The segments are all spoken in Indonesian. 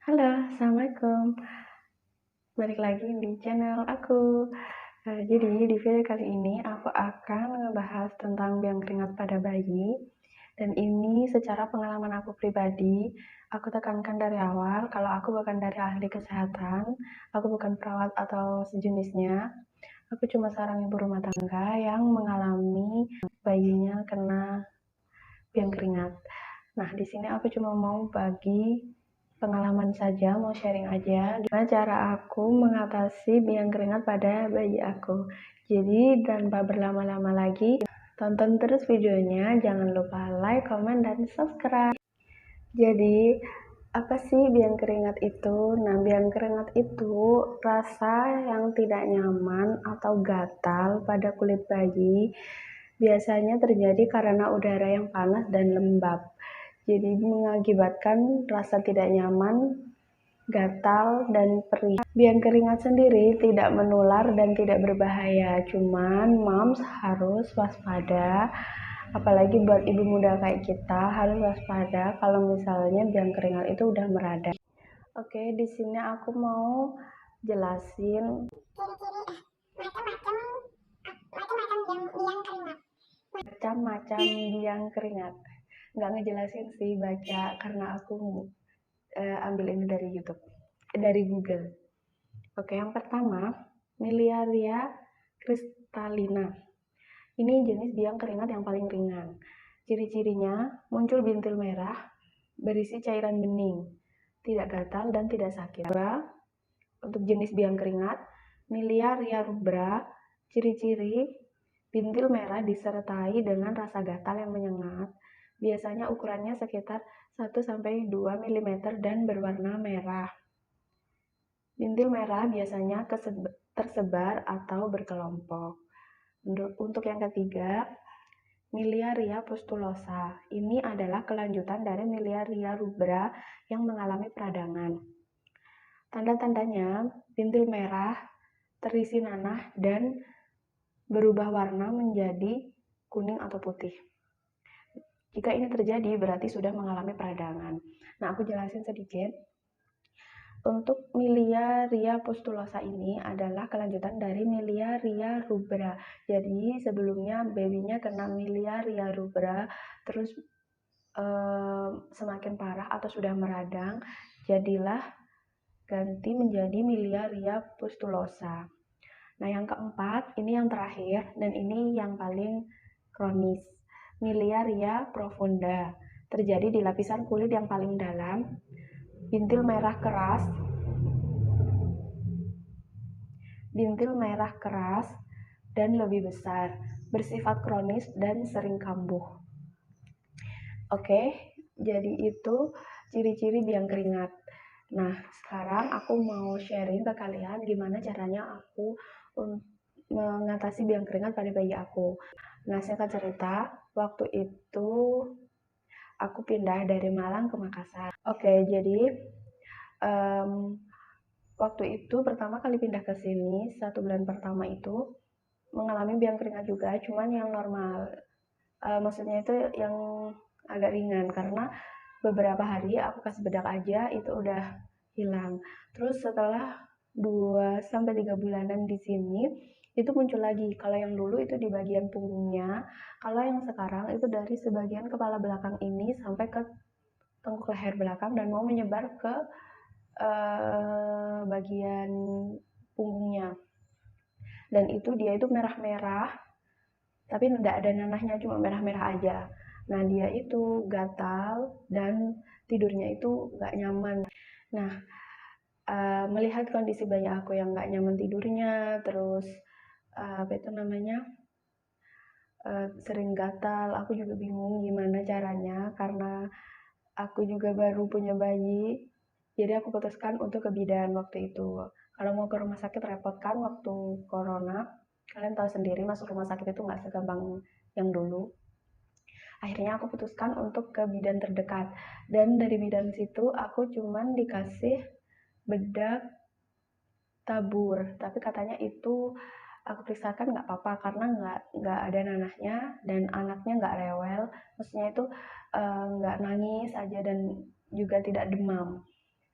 Halo, Assalamualaikum. Balik lagi di channel aku. Jadi di video kali ini aku akan ngebahas tentang biang keringat pada bayi. Dan ini secara pengalaman aku pribadi, aku tekankan dari awal kalau aku bukan dari ahli kesehatan, aku bukan perawat atau sejenisnya. Aku cuma seorang ibu rumah tangga yang mengalami bayinya kena biang keringat. Nah, di sini aku cuma mau bagi pengalaman saja, mau sharing aja gimana cara aku mengatasi biang keringat pada bayi aku. Jadi tanpa berlama-lama lagi, tonton terus videonya, jangan lupa like, comment, dan subscribe. Jadi apa sih biang keringat itu? Nah, biang keringat itu rasa yang tidak nyaman atau gatal pada kulit bayi, biasanya terjadi karena udara yang panas dan lembab. Jadi mengakibatkan rasa tidak nyaman, gatal, dan perih. Biang keringat sendiri tidak menular dan tidak berbahaya, cuman moms harus waspada, apalagi buat ibu muda kayak kita harus waspada kalau misalnya biang keringat itu udah merada. Oke, di sini aku mau jelasin macam-macam biang keringat. Nggak ngejelasin sih, baca karena aku ambil ini dari YouTube, dari Google. Oke, yang pertama, Miliaria cristallina. Ini jenis biang keringat yang paling ringan. Ciri-cirinya muncul bintil merah berisi cairan bening, tidak gatal dan tidak sakit. Untuk jenis biang keringat, Miliaria rubra, ciri-ciri bintil merah disertai dengan rasa gatal yang menyengat. Biasanya ukurannya sekitar 1-2 mm dan berwarna merah. Bintil merah biasanya tersebar atau berkelompok. Untuk yang ketiga, Miliaria pustulosa. Ini adalah kelanjutan dari Miliaria rubra yang mengalami peradangan. Tanda-tandanya, bintil merah terisi nanah dan berubah warna menjadi kuning atau putih. Jika ini terjadi, berarti sudah mengalami peradangan. Nah, aku jelasin sedikit. Untuk Miliaria pustulosa ini adalah kelanjutan dari Miliaria rubra. Jadi sebelumnya babynya kena Miliaria rubra, terus semakin parah atau sudah meradang, jadilah ganti menjadi Miliaria pustulosa. Nah, yang keempat, ini yang terakhir dan ini yang paling kronis. Miliaria profunda. Terjadi di lapisan kulit yang paling dalam. Bintil merah keras dan lebih besar, bersifat kronis dan sering kambuh. Oke, jadi itu ciri-ciri biang keringat. Nah, sekarang aku mau sharing ke kalian gimana caranya aku mengatasi biang keringat pada bayi aku. Nah, singkat cerita, waktu itu aku pindah dari Malang ke Makassar. Oke, jadi waktu itu pertama kali pindah ke sini, 1 bulan pertama itu mengalami biang keringat juga, cuman yang normal. Maksudnya itu yang agak ringan karena beberapa hari aku kasih bedak aja itu udah hilang. Terus setelah 2-3 bulanan di sini itu muncul lagi. Kalau yang dulu itu di bagian punggungnya, kalau yang sekarang itu dari sebagian kepala belakang ini sampai ke tengkuk leher belakang dan mau menyebar ke bagian punggungnya. Dan itu dia itu merah-merah, tapi tidak ada nanahnya, cuma merah-merah aja. Nah, dia itu gatal dan tidurnya itu nggak nyaman. Nah, melihat kondisi bayi aku yang nggak nyaman tidurnya, terus sering gatal, aku juga bingung gimana caranya karena aku juga baru punya bayi. Jadi aku putuskan untuk ke bidan waktu itu. Kalau mau ke rumah sakit repot kan waktu corona. Kalian tahu sendiri masuk rumah sakit itu nggak segampang yang dulu. Akhirnya aku putuskan untuk ke bidan terdekat. Dan dari bidan situ aku cuman dikasih bedak tabur. Tapi katanya itu aku periksakan nggak apa-apa karena nggak ada nanahnya dan anaknya nggak rewel. Maksudnya itu nggak nangis aja dan juga tidak demam.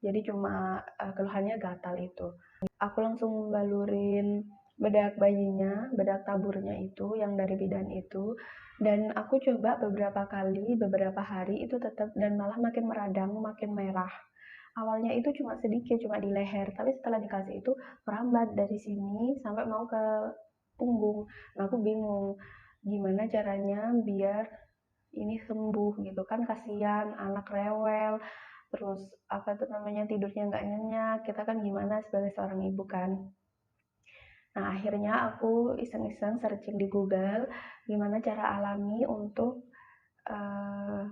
jadi cuma keluhannya gatal itu. Aku langsung balurin bedak bayinya, bedak taburnya itu yang dari bidan itu, dan aku coba beberapa kali, beberapa hari itu tetap, dan malah makin meradang, makin merah. Awalnya itu cuma sedikit, cuma di leher, tapi setelah dikasih itu merambat dari sini sampai mau ke punggung. Nah, aku bingung gimana caranya biar ini sembuh gitu kan, kasihan anak rewel, terus apa tuh namanya, tidurnya nggak nyenyak, kita kan gimana sebagai seorang ibu kan. Nah, akhirnya aku iseng-iseng searching di Google gimana cara alami untuk uh,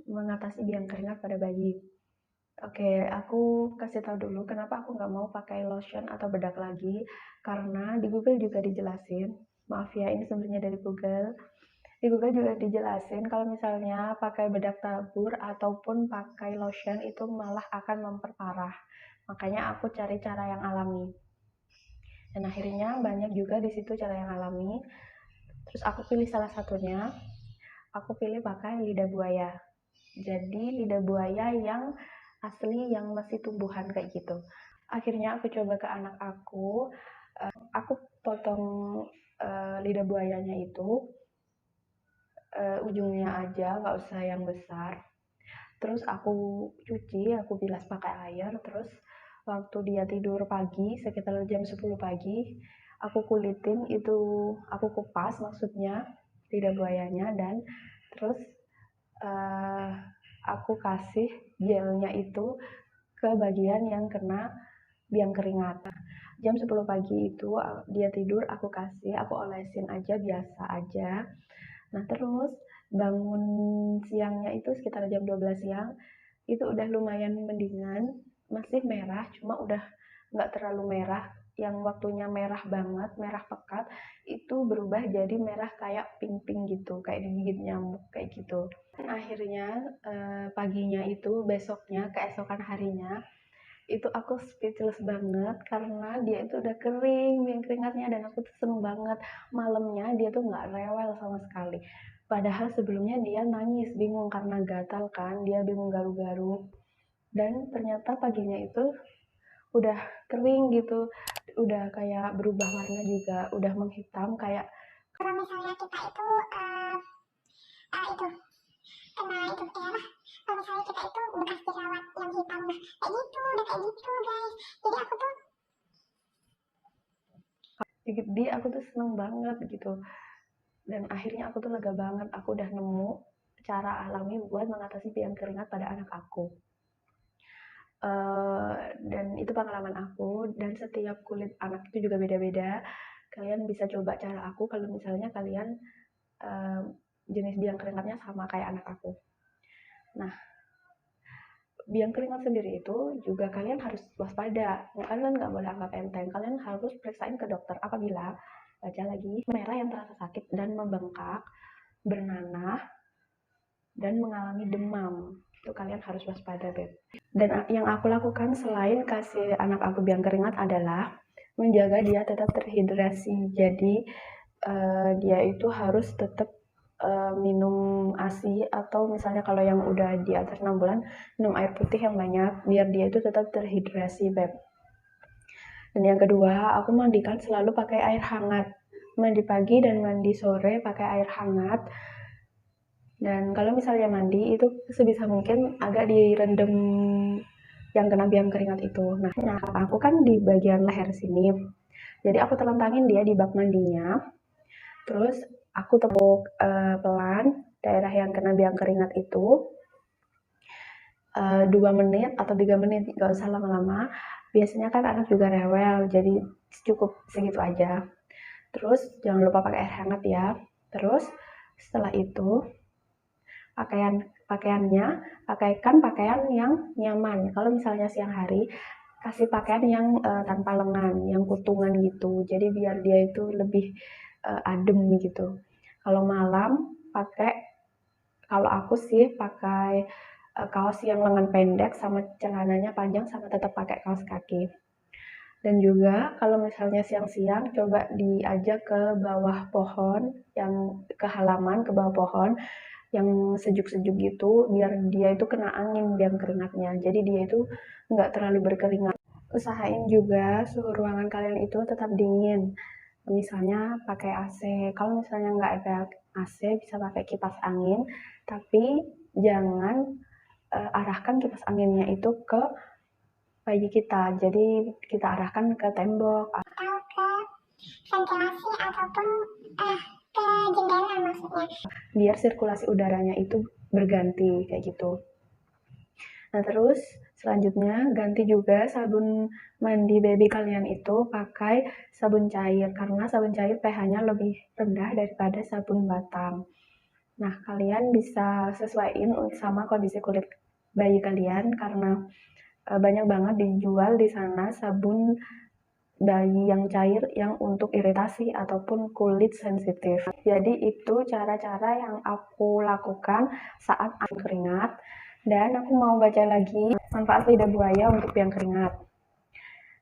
mengatasi biang keringat pada bayi. Oke, aku kasih tahu dulu kenapa aku nggak mau pakai lotion atau bedak lagi, karena di Google juga dijelasin, maaf ya ini sebenarnya dari Google, di Google juga dijelasin kalau misalnya pakai bedak tabur ataupun pakai lotion itu malah akan memperparah. Makanya aku cari cara yang alami. Dan akhirnya banyak juga di situ cara yang alami. Terus aku pilih salah satunya, aku pilih pakai lidah buaya. Jadi lidah buaya yang asli yang masih tumbuhan kayak gitu. Akhirnya aku coba ke anak aku potong lidah buayanya itu ujungnya aja, nggak usah yang besar. Terus aku cuci, aku bilas pakai air, terus waktu dia tidur pagi, sekitar jam 10 pagi, aku kulitin itu, aku kupas maksudnya lidah buayanya, dan terus uh, aku kasih gelnya itu ke bagian yang kena biang keringat. Jam 10 pagi itu dia tidur, aku kasih, aku olesin aja biasa aja. Nah, terus bangun siangnya itu sekitar jam 12 siang, itu udah lumayan mendingan, masih merah, cuma udah nggak terlalu merah, yang waktunya merah banget, merah pekat, itu berubah jadi merah kayak pink-pink gitu, kayak digigit nyamuk, kayak gitu. Dan akhirnya paginya itu, besoknya, keesokan harinya, itu aku speechless banget karena dia itu udah kering yang keringatnya, dan aku tuh seneng banget. Malamnya dia tuh nggak rewel sama sekali, padahal sebelumnya dia nangis bingung karena gatal kan, dia bingung garuk-garuk, dan ternyata paginya itu udah kering gitu, udah kayak berubah warna juga, udah menghitam kayak kalau misalnya kita itu itu kena itu ya lah, kalau misalnya kita itu bekas jerawat yang hitam, nah kayak gitu, udah kayak gitu guys. Jadi aku tuh aku tuh seneng banget gitu, dan akhirnya aku tuh lega banget, aku udah nemu cara alami buat mengatasi biang keringat pada anak aku. Dan itu pengalaman aku, dan setiap kulit anak itu juga beda-beda. Kalian bisa coba cara aku kalau misalnya kalian uh, jenis biang keringatnya sama kayak anak aku. Nah, biang keringat sendiri itu juga kalian harus waspada. Kalian nggak boleh anggap enteng. Kalian harus periksain ke dokter apabila, baca lagi, merah yang terasa sakit dan membengkak, bernanah, dan mengalami demam. Itu kalian harus waspada, Beb. Dan yang aku lakukan selain kasih anak aku biang keringat adalah menjaga dia tetap terhidrasi. Jadi dia itu harus tetap minum ASI, atau misalnya kalau yang udah di atas 6 bulan, minum air putih yang banyak biar dia itu tetap terhidrasi, Beb. Dan yang kedua, aku mandikan selalu pakai air hangat. Mandi pagi dan mandi sore pakai air hangat. Dan kalau misalnya mandi itu sebisa mungkin agak direndam yang kena biang keringat itu. Nah, aku kan di bagian leher sini. Jadi aku telentangin dia di bak mandinya. Terus aku tepuk pelan daerah yang kena biang keringat itu 2 menit atau 3 menit, nggak usah lama-lama. Biasanya kan anak juga rewel, jadi cukup segitu aja. Terus jangan lupa pakai air hangat ya. Terus setelah itu pakaiannya, pakaikan pakaian yang nyaman. Kalau misalnya siang hari, kasih pakaian yang tanpa lengan, yang kutungan gitu. Jadi biar dia itu lebih adem gitu. Kalau malam kalau aku sih pakai kaos yang lengan pendek sama celananya panjang, sama tetap pakai kaos kaki. Dan juga kalau misalnya siang-siang, coba diajak ke bawah pohon, yang ke halaman, ke bawah pohon, yang sejuk-sejuk gitu biar dia itu kena angin biang keringatnya. Jadi dia itu nggak terlalu berkeringat. Usahain juga suhu ruangan kalian itu tetap dingin. Misalnya pakai AC. Kalau misalnya nggak ada AC bisa pakai kipas angin, tapi jangan arahkan kipas anginnya itu ke bayi kita. Jadi kita arahkan ke tembok atau ke ventilasi ataupun ke jendela maksudnya. biar sirkulasi udaranya itu berganti kayak gitu. Nah, terus selanjutnya ganti juga sabun mandi baby kalian itu pakai sabun cair karena sabun cair pH-nya lebih rendah daripada sabun batang. Nah, kalian bisa sesuaiin sama kondisi kulit bayi kalian karena banyak banget dijual di sana sabun bayi yang cair yang untuk iritasi ataupun kulit sensitif. Jadi itu cara-cara yang aku lakukan saat aku keringat. Dan aku mau baca lagi manfaat lidah buaya untuk biang keringat.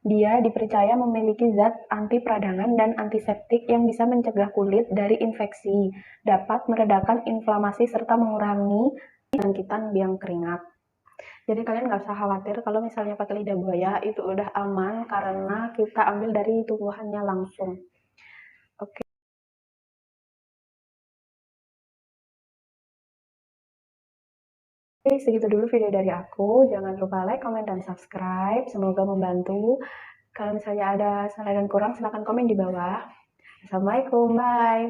Dia dipercaya memiliki zat anti peradangan dan antiseptik yang bisa mencegah kulit dari infeksi, dapat meredakan inflamasi serta mengurangi jangkitan biang keringat. Jadi kalian nggak usah khawatir kalau misalnya pakai lidah buaya itu udah aman karena kita ambil dari tumbuhannya langsung. Oke. Oke, segitu dulu video dari aku. Jangan lupa like, comment, dan subscribe. Semoga membantu. Kalau misalnya ada salah dan kurang, silahkan komen di bawah. Assalamualaikum, bye.